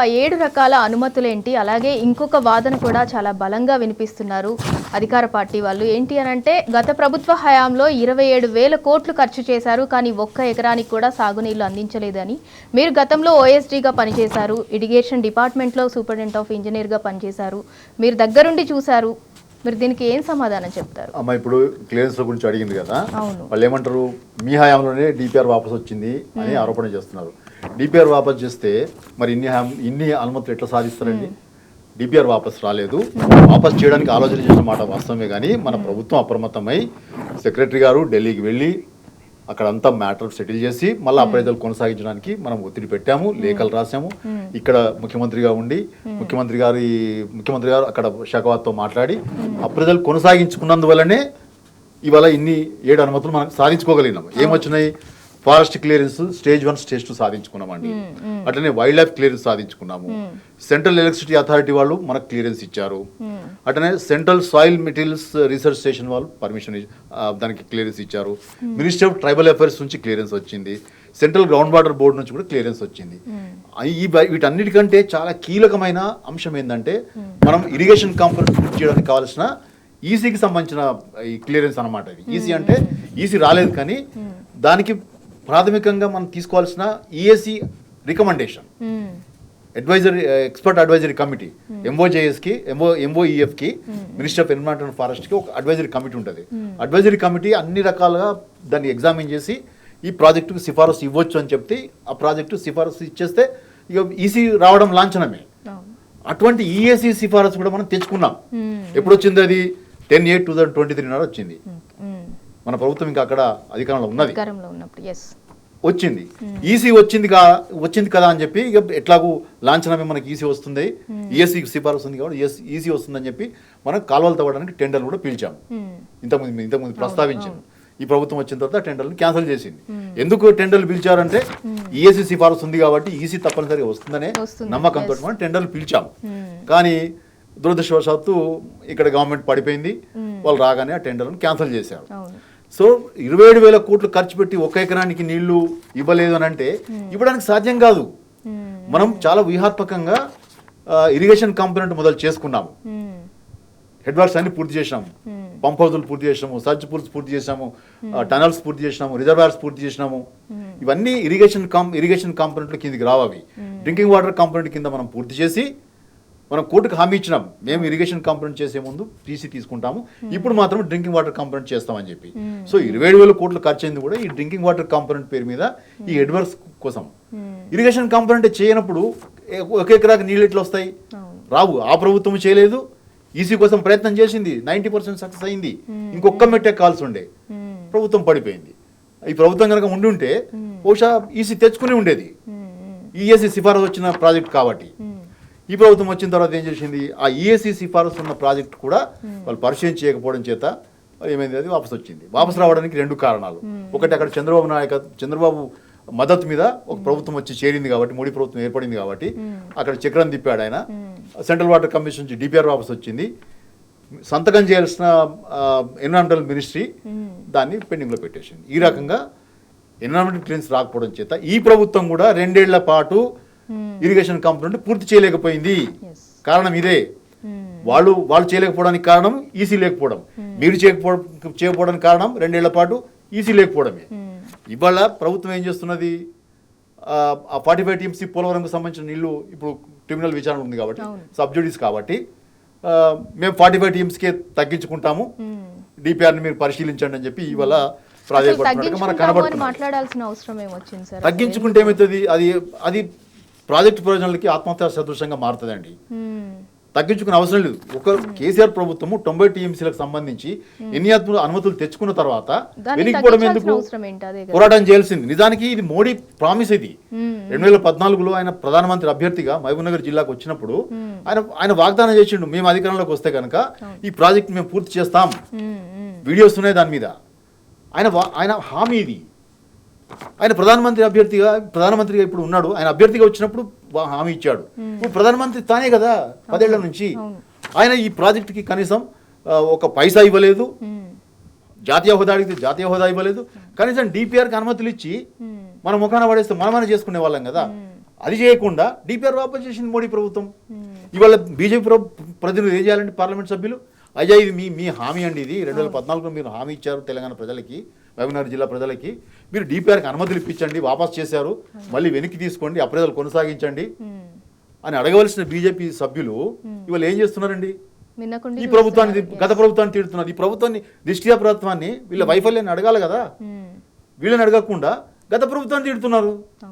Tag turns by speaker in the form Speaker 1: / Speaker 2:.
Speaker 1: ఆ 7 రకాల అనుమతులేంటి, అలాగే ఇంకొక వాదన కూడా చాలా బలంగా వినిపిస్తున్నారు అధికార పార్టీ వాళ్ళు. ఏంటి అనంటే గత ప్రభుత్వ హయాంలో 27,000 కోట్లు ఖర్చు చేశారు, కానీ ఒక్క ఎకరానికి కూడా సాగునీళ్లు అందించలేదని. మీరు గతంలో ఓఎస్డీగా పనిచేశారు, ఇరిగేషన్ డిపార్ట్మెంట్లో సూపరింటెండెంట్ ఆఫ్ ఇంజనీర్గా పనిచేశారు, మీరు దగ్గరుండి చూశారు. మీరు దీనికి ఏం సమాధానం చెప్తారు?
Speaker 2: అమ్మ ఇప్పుడు క్లియరెన్స్ గురించి అడిగింది కదా,
Speaker 1: అవును,
Speaker 2: వాళ్ళు ఏమంటారు, మీ హయాంలోనే డిపిఆర్ వాపసు వచ్చింది అని ఆరోపణ చేస్తున్నారు. డిపిఆర్ వాపసు చేస్తే మరి ఇన్ని అనుమతులు ఎట్లా సాధిస్తారండి? డిపిఆర్ వాపసు రాలేదు. వాపసు చేయడానికి ఆలోచన చేసిన మాట వాస్తవమే, కానీ మన ప్రభుత్వం అప్రమత్తమై సెక్రటరీ గారు ఢిల్లీకి వెళ్ళి అక్కడంతా మ్యాటర్ సెటిల్ చేసి మళ్ళీ అప్రైజల్ కొనసాగించడానికి మనం ఒత్తిడి పెట్టాము, లేఖలు రాసాము. ఇక్కడ ముఖ్యమంత్రిగా ఉండి ముఖ్యమంత్రి గారు అక్కడ శాఖవారితో మాట్లాడి అప్రైజల్ కొనసాగించుకున్నందువల్లనే ఇవాళ ఇన్ని 7 అనుమతులు మనం సాధించుకోగలిగినాము. ఏమొచ్చినాయి? ఫారెస్ట్ క్లియరెన్స్ స్టేజ్ 1 స్టేజ్ 2 సాధించుకున్నామండి. అట్లనే వైల్డ్ లైఫ్ క్లియరెన్స్ సాధించుకున్నాము. సెంట్రల్ ఎలక్ట్రిసిటీ అథారిటీ వాళ్ళు మనకు క్లియరెన్స్ ఇచ్చారు. అట్లనే central soil materials research station వాళ్ళు పర్మిషన్ దానికి క్లియరెన్స్ ఇచ్చారు. మినిస్ట్రీ ఆఫ్ ట్రైబల్ అఫైర్స్ నుంచి క్లియరెన్స్ వచ్చింది. సెంట్రల్ గ్రౌండ్ వాటర్ బోర్డు నుంచి కూడా క్లియరెన్స్ వచ్చింది. వీటన్నిటికంటే చాలా కీలకమైన అంశం ఏంటంటే మనం ఇరిగేషన్ కాంపౌండ్ చేయడానికి కావాల్సిన ఈసీకి సంబంధించిన ఈ క్లియరెన్స్ అనమాట. ఈసీ అంటే ఈసీ రాలేదు, కానీ దానికి ప్రాథమికంగా మనం తీసుకోవాల్సిన EAC recommendation, expert advisory committee, ఎంఓజేఎస్కి ఎంఓఈఎఫ్కి, మినిస్ట్రీ ఆఫ్ ఎన్విరాన్మెంట్ అండ్ ఫారెస్ట్కి ఒక అడ్వైజరీ కమిటీ ఉంటుంది. అడ్వైజరీ కమిటీ అన్ని రకాలుగా దాన్ని ఎగ్జామిన్ చేసి ఈ ప్రాజెక్టుకు సిఫారసు ఇవ్వచ్చు అని చెప్తే ఆ ప్రాజెక్టు సిఫారసు ఇచ్చేస్తే ఇక ఈసీ రావడం లాంఛనమే. అటువంటి ఈఏసీ సిఫారసు కూడా మనం తెచ్చుకున్నాం. ఎప్పుడు వచ్చింది? అది 10/8/2023 నాడు వచ్చింది. మన ప్రభుత్వం ఇంకా అక్కడ అధికారంలో ఉన్నది, వచ్చింది. ఈసీ వచ్చింది కదా అని చెప్పి ఇక ఎట్లాగూ లాంఛనమే మనకి ఈసీ వస్తుంది, ఈఎస్సీ సిఫారసు ఉంది కాబట్టి ఈసీ వస్తుందని చెప్పి మనం కాలువలు తవ్వడానికి టెండర్లు కూడా పిలిచాము. ఇంతకుముందు ప్రస్తావించాము. ఈ ప్రభుత్వం వచ్చిన తర్వాత టెండర్లు క్యాన్సిల్ చేసింది. ఎందుకు టెండర్లు పిలిచారంటే ఈఎస్సీ సిఫారసు ఉంది కాబట్టి ఈసీ తప్పనిసరిగా వస్తుందనే నమ్మకంతో మనం టెండర్లు పిలిచాము. కానీ దురదృష్టవశాత్తు ఇక్కడ గవర్నమెంట్ పడిపోయింది. వాళ్ళు రాగానే ఆ టెండర్లను క్యాన్సిల్ చేశారు. సో 27,000 కోట్లు ఖర్చు పెట్టి ఒక ఎకరానికి నీళ్లు ఇవ్వలేదు అని అంటే ఇవ్వడానికి సాధ్యం కాదు. మనం చాలా వ్యూహాత్మకంగా ఇరిగేషన్ కాంపోనెంట్ మొదలు చేసుకున్నాము. హెడ్ వర్క్స్ అన్ని పూర్తి చేసినాము, పంప్ హౌజులు పూర్తి చేసినాము, సర్చ్ పూల్స్ పూర్తి చేసినాము, టనల్స్ పూర్తి చేసినాము, రిజర్వాయర్స్ పూర్తి చేసినాము. ఇవన్నీ ఇరిగేషన్ కాంపోనెంట్ల కిందకి రావాలి. డ్రింకింగ్ వాటర్ కాంపోనెంట్ కింద మనం పూర్తి చేసి మనం కోర్టుకు హామీ ఇచ్చినాం, మేము ఇరిగేషన్ కాంపోనెంట్ చేసే ముందు టీసీ తీసుకుంటాము, ఇప్పుడు మాత్రం డ్రింకింగ్ వాటర్ కాంపోనెంట్ చేస్తామని చెప్పి. సో 27,000 కోట్లు ఖర్చు అయింది కూడా ఈ డ్రింకింగ్ వాటర్ కాంపోనెంట్ పేరు మీద ఈ హెడ్ వర్క్స్ కోసం. ఇరిగేషన్ కాంపోనెంట్ చేయనప్పుడు ఒక ఎకరాకి నీళ్ళు ఎట్లా వస్తాయి? రావు. ఆ ప్రభుత్వం చేయలేదు, ఈసీ కోసం ప్రయత్నం చేసింది, 90% సక్సెస్ అయింది. ఇంకొక మెట్టే కాల్సి ఉండే, ప్రభుత్వం పడిపోయింది. ఈ ప్రభుత్వం కనుక ఉండి ఉంటే బహుశా ఈసీ తెచ్చుకుని ఉండేది, ఈఎస్సీ సిఫారసు వచ్చిన ప్రాజెక్ట్ కాబట్టి. ఈ ప్రభుత్వం వచ్చిన తర్వాత ఏం చేసింది? ఆ ఈఎస్సీ సిఫారసు ఉన్న ప్రాజెక్ట్ కూడా వాళ్ళు పరిశీలన చేయకపోవడం చేత ఏమైంది? అది వాపసు వచ్చింది. వాపసు రావడానికి 2 కారణాలు. ఒకటి, అక్కడ చంద్రబాబు మద్దతు మీద ఒక ప్రభుత్వం వచ్చి చేరింది కాబట్టి, మోడీ ప్రభుత్వం ఏర్పడింది కాబట్టి అక్కడ చక్రం తిప్పాడు ఆయన. సెంట్రల్ వాటర్ కమిషన్ నుంచి డిపిఆర్ వాపసు వచ్చింది. సంతకం చేయాల్సిన ఎన్విరాన్మెంటల్ మినిస్ట్రీ దాన్ని పెండింగ్లో పెట్టేసింది. ఈ రకంగా ఎన్విరాన్మెంటల్ క్లియరెన్స్ రాకపోవడం చేత ఈ ప్రభుత్వం కూడా 2 ఏళ్ల పాటు ఇరిగేషన్ కాంపోనెంట్ పూర్తి చేయలేకపోయింది. కారణం ఇదే. వాళ్ళు చేయలేకపోవడానికి కారణం ఈసీ లేకపోవడం, మీరు చేయకపోవడానికి కారణం 2 ఏళ్ల పాటు ఈసీ లేకపోవడమే. ఇవాళ ప్రభుత్వం ఏం చేస్తున్నది? ఆ 45 టీఎంసీ పోలవరంకు సంబంధించిన నీళ్లు ఇప్పుడు ట్రిబ్యునల్ విచారణ ఉంది కాబట్టి, సబ్జుడిస్ కాబట్టి మేము 45 టీఎంసీకే తగ్గించుకుంటాము, డిపిఆర్ని మీరు పరిశీలించండి అని చెప్పి ఇవాళ
Speaker 1: మాట్లాడాల్సిన అవసరం ఏమొచ్చింది సార్?
Speaker 2: తగ్గించుకుంటే ఏమవుతుంది? అది ప్రాజెక్టు ప్రయోజనాలకి ఆత్మహత్య సదృశంగా మారుతుందండి. తగ్గించుకునే అవసరం లేదు. ఒక కేసీఆర్ ప్రభుత్వము 90 టీఎంసీలకు సంబంధించి ఎన్ని అనుమతులు తెచ్చుకున్న తర్వాత వెనక్కిపోవడం ఎందుకు? పోరాటం చేయాల్సింది. నిజానికి ఇది మోడీ ప్రామిస్. ఇది 2014లో ఆయన ప్రధానమంత్రి అభ్యర్థిగా మహబూబ్నగర్ జిల్లాకు వచ్చినప్పుడు ఆయన వాగ్దానం చేసిండు, మేము అధికారంలోకి వస్తే కనుక ఈ ప్రాజెక్ట్ మేము పూర్తి చేస్తాం. వీడియోస్ ఉన్నాయి దాని మీద. ఆయన హామీ ఇది. ఆయన ప్రధానమంత్రిగా ఇప్పుడు ఉన్నాడు. ఆయన అభ్యర్థిగా వచ్చినప్పుడు హామీ ఇచ్చాడు. ఇప్పుడు ప్రధానమంత్రి తానే కదా 10 ఏళ్ల నుంచి. ఆయన ఈ ప్రాజెక్టుకి కనీసం ఒక పైసా ఇవ్వలేదు. జాతీయ హోదా అడిగితే జాతీయ హోదా ఇవ్వలేదు. కనీసం డిపిఆర్కి అనుమతులు ఇచ్చి మన ముఖాన పడేస్తే మనమనే చేసుకునే వాళ్ళం కదా. అది చేయకుండా డిపిఆర్ వాపస్ చేసింది మోడీ ప్రభుత్వం. ఇవాళ బీజేపీ ప్రతినిధులు ఏం చేయాలంటే పార్లమెంట్ సభ్యులు, అయ్యా ఇది మీ హామీ అండి, ఇది 2014లో మీరు హామీ ఇచ్చారు తెలంగాణ ప్రజలకి, మహబూబ్నగర్ జిల్లా ప్రజలకి, మీరు డిపిఆర్కి అనుమతులు ఇప్పించండి, వాపస్ చేశారు, మళ్ళీ వెనక్కి తీసుకోండి, అప్రైజల్ కొనసాగించండి అని అడగవలసిన బీజేపీ సభ్యులు ఇవాళ ఏం చేస్తున్నారండి? ఈ ప్రభుత్వాన్ని, గత ప్రభుత్వాన్ని తిడుతున్నారు. ఈ ప్రభుత్వాన్ని, దిష్టియా ప్రభుత్వాన్ని, వీళ్ళ వైఫల్యాన్ని అడగాలి కదా, వీళ్ళని అడగకుండా గత ప్రభుత్వాన్ని తిడుతున్నారు.